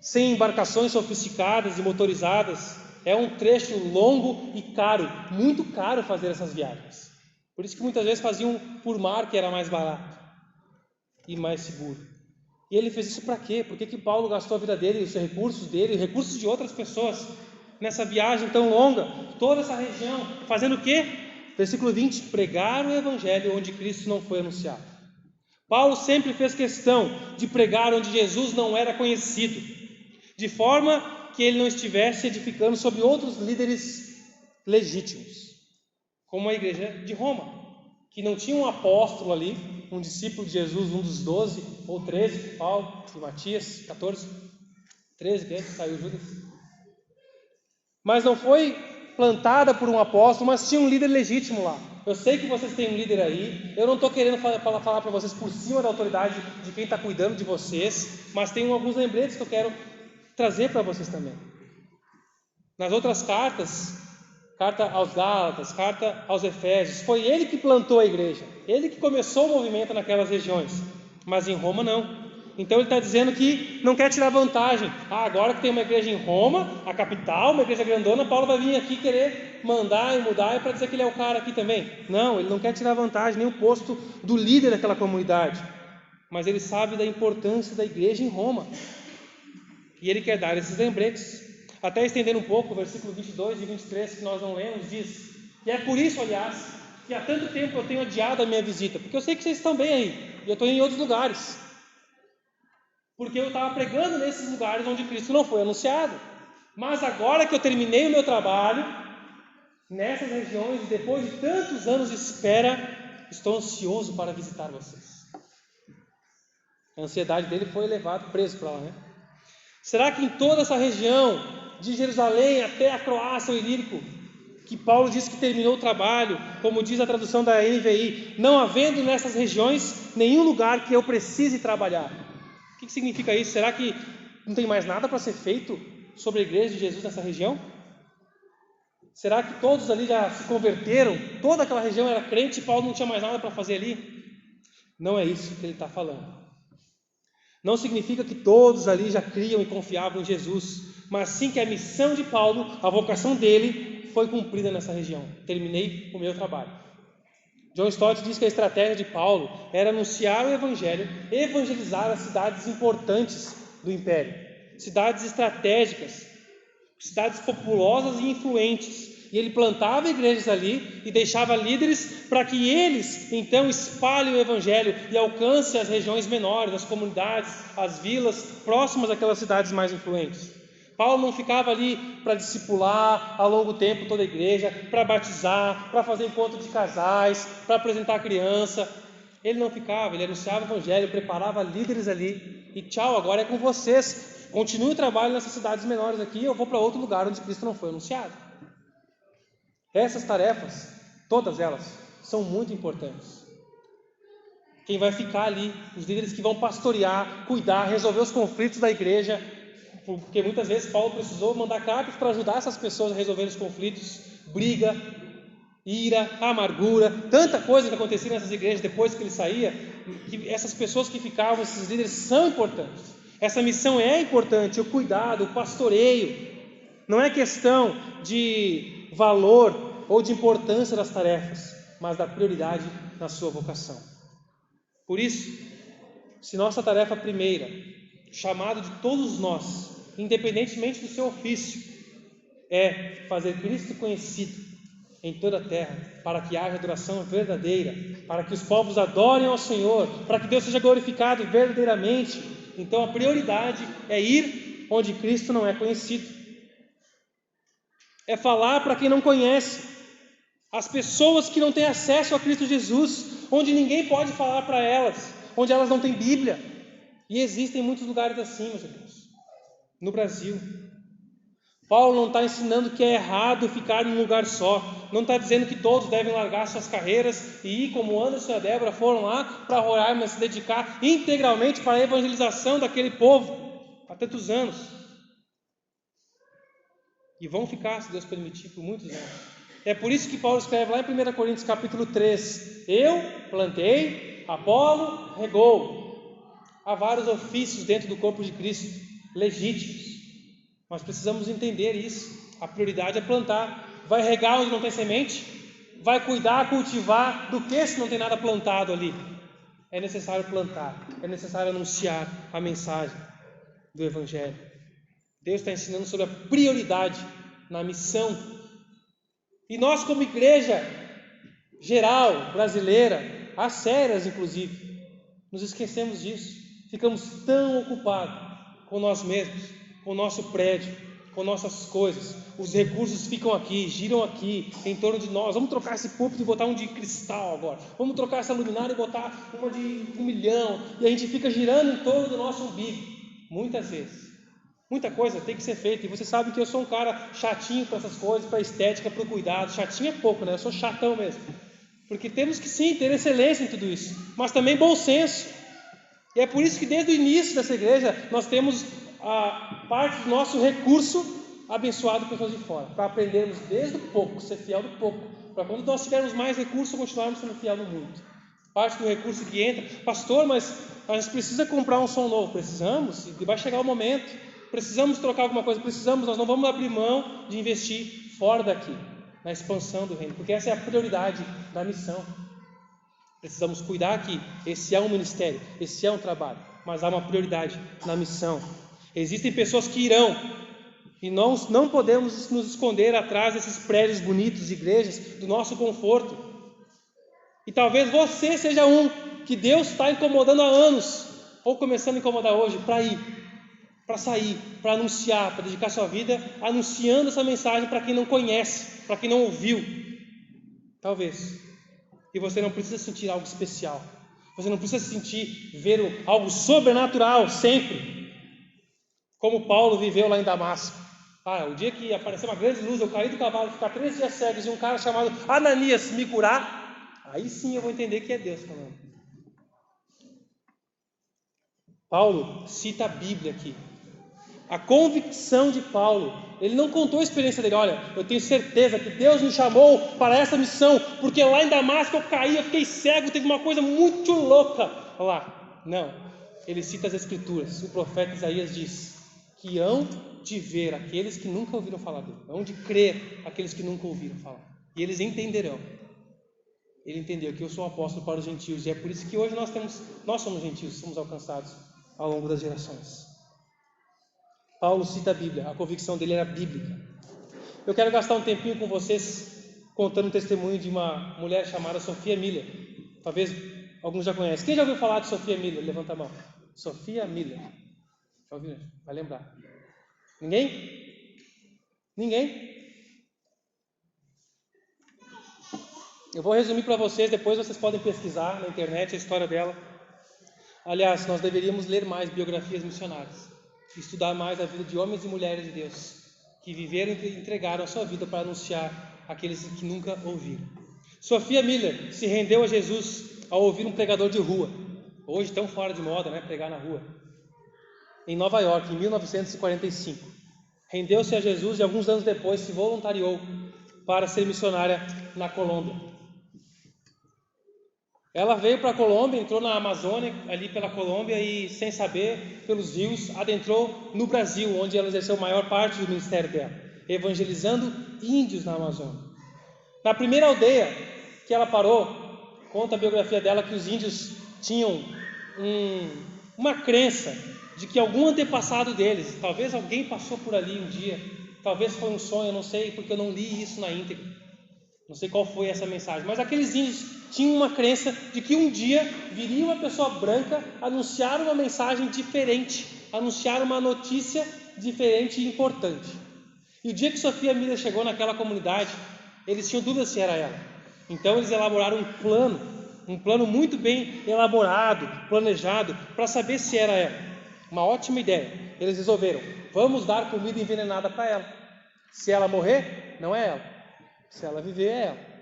Sem embarcações sofisticadas e motorizadas. É um trecho longo e caro, muito caro fazer essas viagens. Por isso que muitas vezes faziam por mar, que era mais barato e mais seguro. E ele fez isso para quê? Por que Paulo gastou a vida dele, os recursos dele, os recursos de outras pessoas, nessa viagem tão longa, toda essa região, fazendo o quê? Versículo 20, pregar o evangelho onde Cristo não foi anunciado. Paulo sempre fez questão de pregar onde Jesus não era conhecido, de forma que ele não estivesse edificando sobre outros líderes legítimos, como a igreja de Roma, que não tinha um apóstolo ali, um discípulo de Jesus, um dos 12 ou 13, Paulo e Matias, 14, 13, que saiu Judas. Mas não foi plantada por um apóstolo, mas tinha um líder legítimo lá. Eu sei que vocês têm um líder aí, eu não estou querendo falar para vocês por cima da autoridade de quem está cuidando de vocês, mas tem alguns lembretes que eu quero trazer para vocês também. Nas outras cartas, carta aos Gálatas, carta aos Efésios, foi ele que plantou a igreja, ele que começou o movimento naquelas regiões, mas em Roma não. Então ele está dizendo que não quer tirar vantagem. Agora que tem uma igreja em Roma, a capital, uma igreja grandona, Paulo vai vir aqui querer mandar e mudar para dizer que ele é o cara aqui também. Não, ele não quer tirar vantagem, nem o posto do líder daquela comunidade, mas ele sabe da importância da igreja em Roma, e ele quer dar esses lembretes. Até estendendo um pouco, o versículo 22 e 23, que nós não lemos, diz: e é por isso, aliás, que há tanto tempo eu tenho adiado a minha visita, porque eu sei que vocês estão bem aí, e eu estou em outros lugares, porque eu estava pregando nesses lugares onde Cristo não foi anunciado. Mas agora que eu terminei o meu trabalho, nessas regiões, depois de tantos anos de espera, estou ansioso para visitar vocês. A ansiedade dele foi levado preso para lá, né? Será que em toda essa região, de Jerusalém até a Croácia, o Ilírico, que Paulo diz que terminou o trabalho, como diz a tradução da NVI, não havendo nessas regiões nenhum lugar que eu precise trabalhar? O que significa isso? Será que não tem mais nada para ser feito sobre a igreja de Jesus nessa região? Será que todos ali já se converteram? Toda aquela região era crente e Paulo não tinha mais nada para fazer ali? Não é isso que ele está falando. Não significa que todos ali já criam e confiavam em Jesus, mas sim que a missão de Paulo, a vocação dele, foi cumprida nessa região. Terminei o meu trabalho. John Stott diz que a estratégia de Paulo era anunciar o evangelho, evangelizar as cidades importantes do império, cidades estratégicas, cidades populosas e influentes. E ele plantava igrejas ali e deixava líderes para que eles, então, espalhem o evangelho e alcancem as regiões menores, as comunidades, as vilas próximas àquelas cidades mais influentes. Paulo não ficava ali para discipular a longo tempo toda a igreja, para batizar, para fazer encontro de casais, para apresentar criança. Ele não ficava, ele anunciava o evangelho, preparava líderes ali e tchau, agora é com vocês. Continue o trabalho nessas cidades menores aqui, eu vou para outro lugar onde Cristo não foi anunciado. Essas tarefas, todas elas, são muito importantes. Quem vai ficar ali, os líderes que vão pastorear, cuidar, resolver os conflitos da igreja, porque muitas vezes Paulo precisou mandar cartas para ajudar essas pessoas a resolver os conflitos, briga, ira, amargura, tanta coisa que acontecia nessas igrejas depois que ele saía, que essas pessoas que ficavam, esses líderes são importantes. Essa missão é importante, o cuidado, o pastoreio. Não é questão de valor ou de importância das tarefas, mas da prioridade na sua vocação. Por isso, se nossa tarefa primeira, chamado de todos nós, independentemente do seu ofício, é fazer Cristo conhecido em toda a terra, para que haja adoração verdadeira, para que os povos adorem ao Senhor, para que Deus seja glorificado verdadeiramente, então a prioridade é ir onde Cristo não é conhecido. É falar para quem não conhece, as pessoas que não têm acesso a Cristo Jesus, onde ninguém pode falar para elas, onde elas não têm Bíblia. E existem muitos lugares assim, meus irmãos, no Brasil. Paulo não está ensinando que é errado ficar em um lugar só, não está dizendo que todos devem largar suas carreiras e ir como Anderson e a Débora foram lá para Roraima se dedicar integralmente para a evangelização daquele povo há tantos anos. E vão ficar, se Deus permitir, por muitos anos. É por isso que Paulo escreve lá em 1 Coríntios capítulo 3, eu plantei, Apolo regou. Há vários ofícios dentro do corpo de Cristo, legítimos. Nós precisamos entender isso. A prioridade é plantar. Vai regar onde não tem semente? Vai cuidar, cultivar do que se não tem nada plantado ali? É necessário plantar, é necessário anunciar a mensagem do Evangelho. Deus está ensinando sobre a prioridade na missão. E nós, como igreja geral, brasileira, as sérias inclusive, nos esquecemos disso. Ficamos tão ocupados com nós mesmos, com o nosso prédio, com nossas coisas. Os recursos ficam aqui, giram aqui, em torno de nós. Vamos trocar esse púlpito e botar um de cristal agora. Vamos trocar essa luminária e botar uma de 1 milhão. E a gente fica girando em torno do nosso umbigo. Muitas vezes. Muita coisa tem que ser feita. E você sabe que eu sou um cara chatinho para essas coisas, para estética, para o cuidado. Chatinho é pouco, né? Eu sou chatão mesmo. Porque temos que sim ter excelência em tudo isso. Mas também bom senso. E é por isso que desde o início dessa igreja nós temos a parte do nosso recurso abençoado pessoas de fora, para aprendermos desde o pouco, ser fiel do pouco, para quando nós tivermos mais recursos, continuarmos sendo fiel no muito. Parte do recurso que entra, pastor, mas a gente precisa comprar um som novo. Precisamos, e vai chegar o momento. Precisamos trocar alguma coisa, precisamos, nós não vamos abrir mão de investir fora daqui, na expansão do reino, porque essa é a prioridade da missão. Precisamos cuidar que esse é um ministério, esse é um trabalho, mas há uma prioridade na missão. Existem pessoas que irão, e nós não podemos nos esconder atrás desses prédios bonitos, igrejas, do nosso conforto. E talvez você seja um que Deus está incomodando há anos, ou começando a incomodar hoje, para ir, para sair, para anunciar, para dedicar sua vida anunciando essa mensagem para quem não conhece, para quem não ouviu. Talvez. E você não precisa sentir algo especial. Você não precisa sentir, ver algo sobrenatural sempre. Como Paulo viveu lá em Damasco. O dia que apareceu uma grande luz, eu caí do cavalo, ficar 3 dias cegos e um cara chamado Ananias me curar, aí sim eu vou entender que é Deus falando. Paulo cita a Bíblia aqui. A convicção de Paulo, ele não contou a experiência dele. Olha, eu tenho certeza que Deus me chamou para essa missão, porque lá em Damasco eu caí, eu fiquei cego, teve uma coisa muito louca lá. Não, ele cita as Escrituras. O profeta Isaías diz que hão de ver aqueles que nunca ouviram falar dele, hão de crer aqueles que nunca ouviram falar, e eles entenderão. Ele entendeu que eu sou um apóstolo para os gentios, e é por isso que hoje nós somos gentios, somos alcançados ao longo das gerações. Paulo cita a Bíblia, a convicção dele era bíblica. Eu quero gastar um tempinho com vocês contando um testemunho de uma mulher chamada Sophia Miller. Talvez alguns já conhecem. Quem já ouviu falar de Sophia Miller? Levanta a mão. Sophia Miller. Já ouviu? Vai lembrar. Ninguém? Ninguém? Eu vou resumir para vocês, depois vocês podem pesquisar na internet a história dela. Aliás, nós deveríamos ler mais biografias missionárias, estudar mais a vida de homens e mulheres de Deus, que viveram e entregaram a sua vida para anunciar aqueles que nunca ouviram. Sophia Miller se rendeu a Jesus ao ouvir um pregador de rua, hoje tão fora de moda, né, pregar na rua, em Nova York, em 1945. Rendeu-se a Jesus e alguns anos depois se voluntariou para ser missionária na Colômbia. Ela veio para a Colômbia, entrou na Amazônia, ali pela Colômbia, e sem saber, pelos rios, adentrou no Brasil, onde ela exerceu a maior parte do ministério dela, evangelizando índios na Amazônia. Na primeira aldeia que ela parou, conta a biografia dela que os índios tinham uma crença de que algum antepassado deles, talvez alguém passou por ali um dia, talvez foi um sonho, eu não sei, porque eu não li isso na íntegra, não sei qual foi essa mensagem, mas aqueles índios tinham uma crença de que um dia viria uma pessoa branca anunciar uma mensagem diferente, anunciar uma notícia diferente e importante. E o dia que Sophia Miller chegou naquela comunidade, eles tinham dúvida se era ela. Então eles elaboraram um plano muito bem elaborado, planejado, para saber se era ela. Uma ótima ideia. Eles resolveram, vamos dar comida envenenada para ela. Se ela morrer, não é ela. Se ela viver, é ela.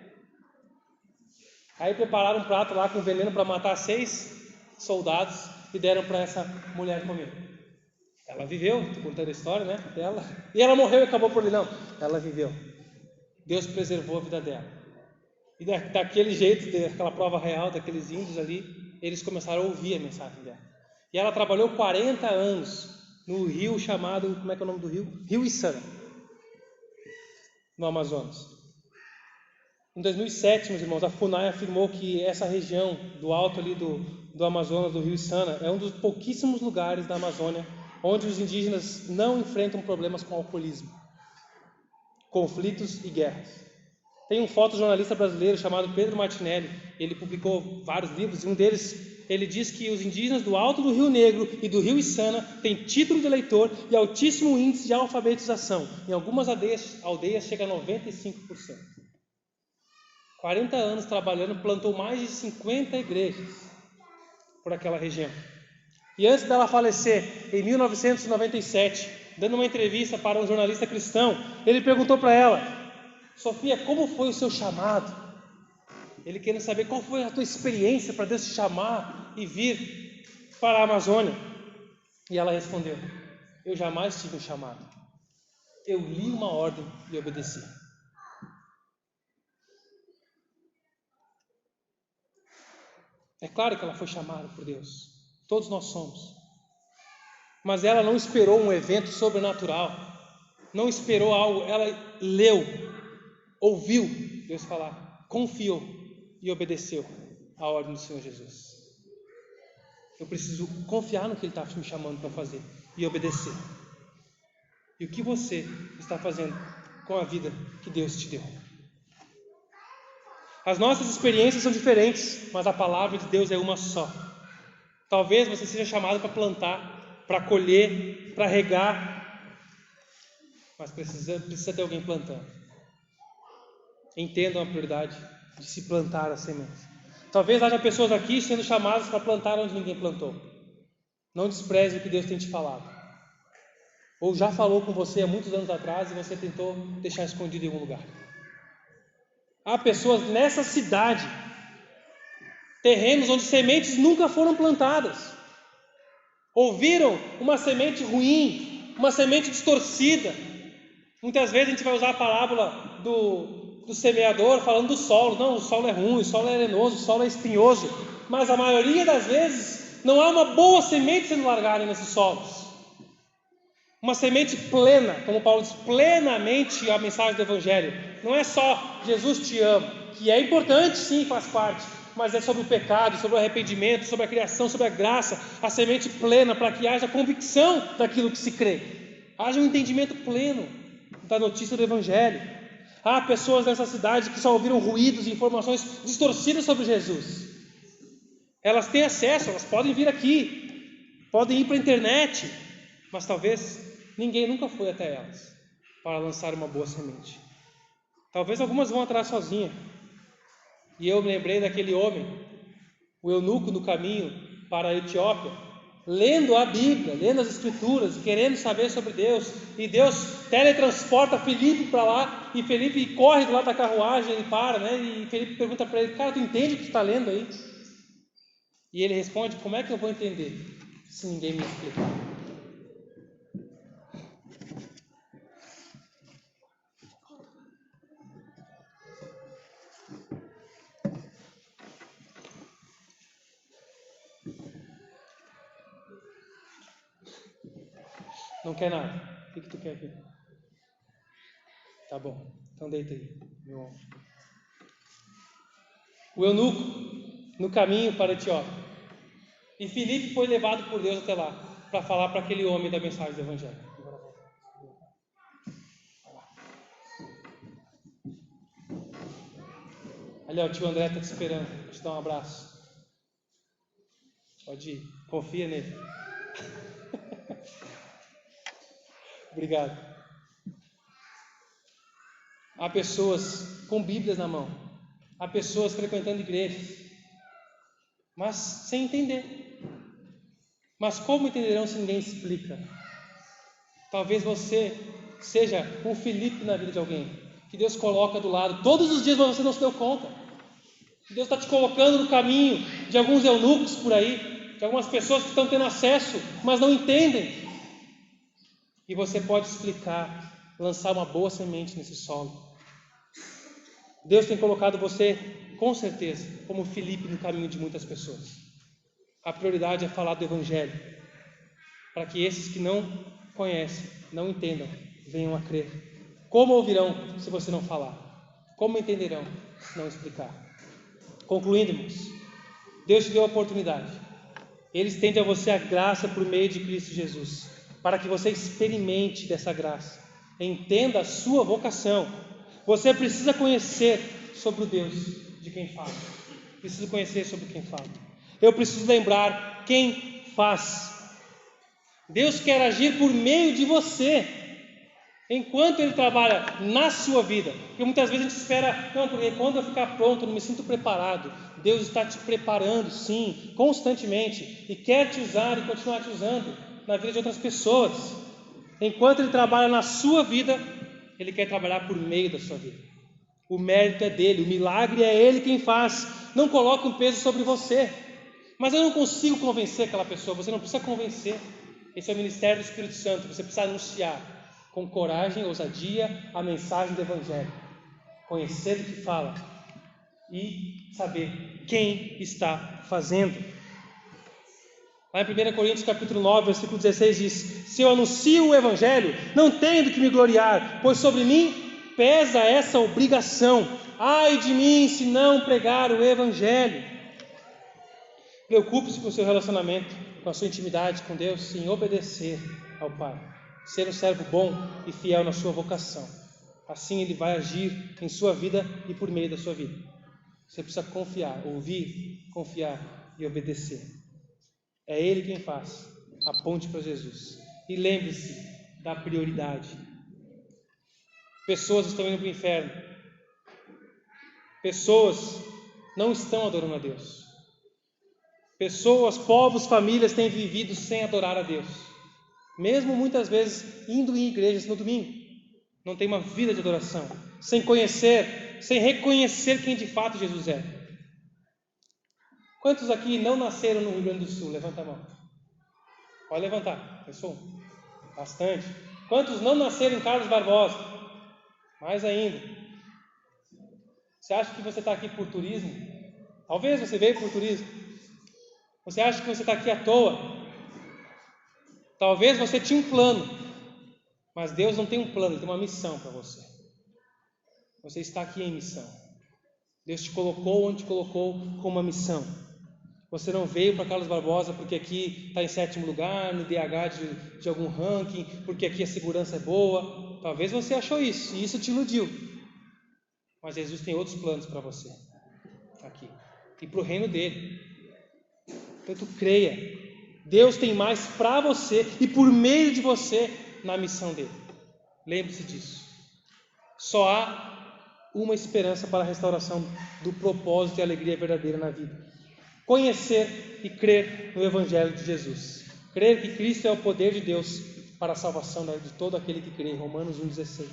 Aí prepararam um prato lá com veneno para matar 6 soldados e deram para essa mulher comer. Ela viveu, estou contando a história, né, dela. E ela morreu e acabou por ali, não. Ela viveu. Deus preservou a vida dela. E daquele jeito, daquela prova real, daqueles índios ali, eles começaram a ouvir a mensagem dela. E ela trabalhou 40 anos no rio chamado, como é que é o nome do rio? Rio Içara, no Amazonas. Em 2007, meus irmãos, a FUNAI afirmou que essa região do alto ali do do Amazonas, do rio Içana, é um dos pouquíssimos lugares da Amazônia onde os indígenas não enfrentam problemas com alcoolismo, conflitos e guerras. Tem um fotojornalista brasileiro chamado Pedro Martinelli, ele publicou vários livros, e um deles, ele diz que os indígenas do Alto do Rio Negro e do rio Içana têm título de eleitor e altíssimo índice de alfabetização. Em algumas aldeias chega a 95%. 40 anos trabalhando, plantou mais de 50 igrejas por aquela região. E antes dela falecer, em 1997, dando uma entrevista para um jornalista cristão, ele perguntou para ela: Sofia, como foi o seu chamado? Ele querendo saber qual foi a tua experiência para Deus te chamar e vir para a Amazônia. E ela respondeu: eu jamais tive um chamado. Eu li uma ordem e obedeci. É claro que ela foi chamada por Deus. Todos nós somos. Mas ela não esperou um evento sobrenatural. Não esperou algo. Ela leu, ouviu Deus falar, confiou e obedeceu a ordem do Senhor Jesus. Eu preciso confiar no que Ele está me chamando para fazer e obedecer. E o que você está fazendo com a vida que Deus te deu? As nossas experiências são diferentes, mas a palavra de Deus é uma só. Talvez você seja chamado para plantar, para colher, para regar, mas precisa ter alguém plantando. Entendam a prioridade de se plantar a semente. Talvez haja pessoas aqui sendo chamadas para plantar onde ninguém plantou. Não despreze o que Deus tem te falado. Ou já falou com você há muitos anos atrás e você tentou deixar escondido em algum lugar. Há pessoas nessa cidade, terrenos onde sementes nunca foram plantadas. Ouviram uma semente ruim, uma semente distorcida. Muitas vezes a gente vai usar a parábola do semeador falando do solo. Não, o solo é ruim, o solo é arenoso, o solo é espinhoso. Mas a maioria das vezes não há uma boa semente sendo largada nesses solos. Uma semente plena, como Paulo diz, plenamente a mensagem do Evangelho. Não é só Jesus te ama, que é importante, sim, faz parte, mas é sobre o pecado, sobre o arrependimento, sobre a criação, sobre a graça, a semente plena, para que haja convicção daquilo que se crê. Haja um entendimento pleno da notícia do Evangelho. Há pessoas nessa cidade que só ouviram ruídos e informações distorcidas sobre Jesus. Elas têm acesso, elas podem vir aqui, podem ir para a internet, mas talvez ninguém nunca foi até elas para lançar uma boa semente. Talvez algumas vão atrás sozinha. E eu me lembrei daquele homem, o eunuco no caminho para a Etiópia, lendo a Bíblia, lendo as Escrituras, querendo saber sobre Deus. E Deus teletransporta Felipe para lá, e Felipe corre do lado da carruagem, ele para, né? E Felipe pergunta para ele: cara, tu entende o que tu está lendo aí? E ele responde: como é que eu vou entender se ninguém me explicar? Não quer nada? O que tu quer aqui? Tá bom, então deita aí, meu ombro. O eunuco no caminho para a Etiópia. E Filipe foi levado por Deus até lá para falar para aquele homem da mensagem do Evangelho. Ali, ó, o tio André está te esperando. Vou te dar um abraço. Pode ir, confia nele. Obrigado. Há pessoas com Bíblias na mão. Há pessoas frequentando igrejas, mas sem entender. Mas como entenderão se ninguém explica? Talvez você seja um Filipe na vida de alguém, que Deus coloca do lado todos os dias, mas você não se deu conta. Deus está te colocando no caminho de alguns eunucos por aí, de algumas pessoas que estão tendo acesso, mas não entendem. E você pode explicar, lançar uma boa semente nesse solo. Deus tem colocado você, com certeza, como Filipe no caminho de muitas pessoas. A prioridade é falar do Evangelho, para que esses que não conhecem, não entendam, venham a crer. Como ouvirão se você não falar? Como entenderão se não explicar? Concluindo, irmãos, Deus te deu a oportunidade. Ele estende a você a graça por meio de Cristo Jesus, para que você experimente dessa graça, entenda a sua vocação. Você precisa conhecer sobre o Deus de quem fala. Preciso conhecer sobre quem fala. Eu preciso lembrar quem faz. Deus quer agir por meio de você, enquanto Ele trabalha na sua vida. Porque muitas vezes a gente espera, não, porque quando eu ficar pronto, eu não me sinto preparado. Deus está te preparando, sim, constantemente, e quer te usar e continuar te usando na vida de outras pessoas. Enquanto Ele trabalha na sua vida, Ele quer trabalhar por meio da sua vida. O mérito é dele, o milagre é Ele quem faz. Não coloque um peso sobre você. Mas eu não consigo convencer aquela pessoa. Você não precisa convencer. Esse é o ministério do Espírito Santo. Você precisa anunciar com coragem, ousadia, a mensagem do Evangelho. Conhecer o que fala e saber quem está fazendo. Lá em 1 Coríntios capítulo 9, versículo 16 diz: se eu anuncio o Evangelho, não tenho do que me gloriar, pois sobre mim pesa essa obrigação. Ai de mim se não pregar o Evangelho. Preocupe-se com o seu relacionamento, com a sua intimidade com Deus, em obedecer ao Pai, ser um servo bom e fiel na sua vocação. Assim Ele vai agir em sua vida e por meio da sua vida. Você precisa confiar, ouvir, confiar e obedecer. É Ele quem faz. Aponte para Jesus. E lembre-se da prioridade. Pessoas estão indo para o inferno. Pessoas não estão adorando a Deus. Pessoas, povos, famílias têm vivido sem adorar a Deus. Mesmo muitas vezes indo em igrejas no domingo. Não tem uma vida de adoração. Sem conhecer, sem reconhecer quem de fato Jesus é. Quantos aqui não nasceram no Rio Grande do Sul? Levanta a mão. Pode levantar. Eu sou um. Bastante. Quantos não nasceram em Carlos Barbosa? Mais ainda. Você acha que você está aqui por turismo? Talvez você veio por turismo. Você acha que você está aqui à toa? Talvez você tinha um plano. Mas Deus não tem um plano, Ele tem uma missão para você. Você está aqui em missão. Deus te colocou onde te colocou com uma missão. Você não veio para Carlos Barbosa porque aqui está em 7º lugar, no DH de algum ranking, porque aqui a segurança é boa. Talvez você achou isso, e isso te iludiu. Mas Jesus tem outros planos para você aqui. E para o reino dele. Portanto, creia. Deus tem mais para você e por meio de você na missão dele. Lembre-se disso. Só há uma esperança para a restauração do propósito e alegria verdadeira na vida. Conhecer e crer no Evangelho de Jesus. Crer que Cristo é o poder de Deus para a salvação de todo aquele que crê. Romanos 1,16.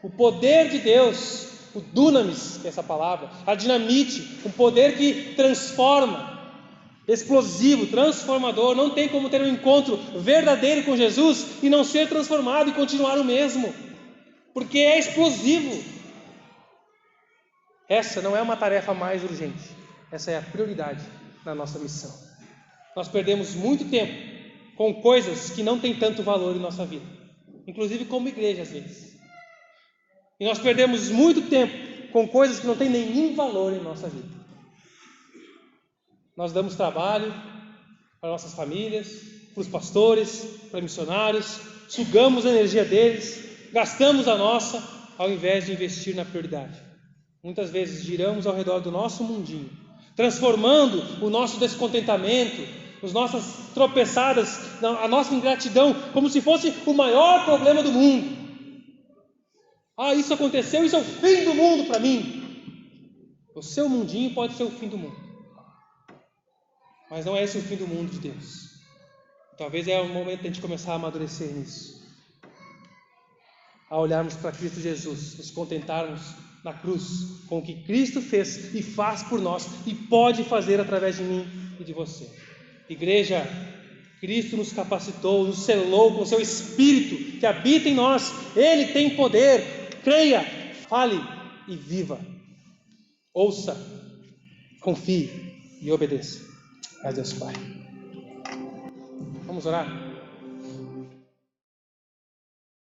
O poder de Deus, o dunamis, que é essa palavra, a dinamite, um poder que transforma, explosivo, transformador. Não tem como ter um encontro verdadeiro com Jesus e não ser transformado e continuar o mesmo, porque é explosivo. Essa não é uma tarefa mais urgente. Essa é a prioridade na nossa missão. Nós perdemos muito tempo com coisas que não têm tanto valor em nossa vida, inclusive como igreja às vezes. E nós perdemos muito tempo com coisas que não têm nenhum valor em nossa vida. Nós damos trabalho para nossas famílias, para os pastores, para missionários, sugamos a energia deles, gastamos a nossa, ao invés de investir na prioridade. Muitas vezes giramos ao redor do nosso mundinho, transformando o nosso descontentamento, as nossas tropeçadas, a nossa ingratidão, como se fosse o maior problema do mundo. Ah, isso aconteceu, isso é o fim do mundo para mim. O seu mundinho pode ser o fim do mundo, mas não é esse o fim do mundo de Deus. Talvez é o momento de a gente começar a amadurecer nisso, a olharmos para Cristo Jesus, nos contentarmos na cruz com o que Cristo fez e faz por nós e pode fazer através de mim e de você. Igreja, Cristo nos capacitou, nos selou com o seu Espírito que habita em nós. Ele tem poder. Creia, fale e viva. Ouça, confie e obedeça. A Deus Pai. Vamos orar?